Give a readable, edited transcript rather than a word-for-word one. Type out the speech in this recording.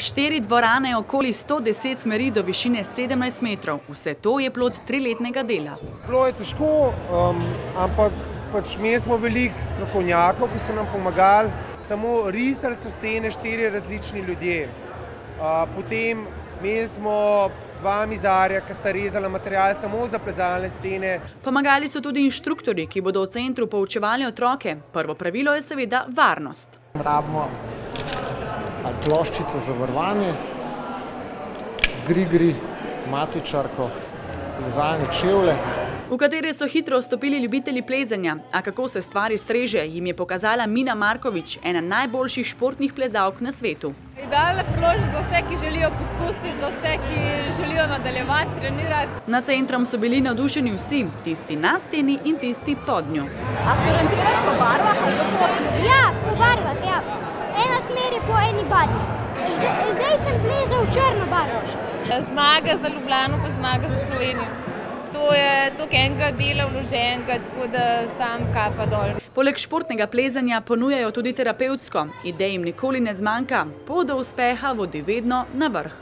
4 dvorane, okoli 110 smeri do višine 17 metrov. Vse to je plod 3-letnega dela. Bilo je težko, ampak imeli smo veliko strokovnjakov, ki so nam pomagali. Samo risali so stene 4 različni ljudje. Potem imeli smo 2 mizarja, ki sta rezala material samo za plezalne stene. Pomagali so tudi inštruktorji, ki bodo v centru poučevali otroke. Prvo pravilo je seveda varnost. Rabimo ploščico za varovanje, grigri, matičarko, plezalne čevlje, v katere so hitro vstopili ljubitelji plezanja. A kako se stvari streže, jim je pokazala Mina Markovič, ena najboljših športnih plezalk na svetu. Idealna priložnost za vse, ki želijo poskusiti, za vse, ki želijo nadaljevati, trenirati. Nad centrom so bili navdušeni vsi, tisti na steni in tisti pod njo. A se orientiraš po barvah? Ja, po barvah, ja. Ena smer je po eni barvi. Zdaj sem plezal v črno barvo. Zmaga za Ljubljano, pa zmaga za Slovenijo. To je toliko enega dela vloženega, tako da sam kapa dol. Poleg športnega plezanja ponujajo tudi terapevtsko. Idej jim nikoli ne zmanjka, pot do uspeha vodi vedno na vrh.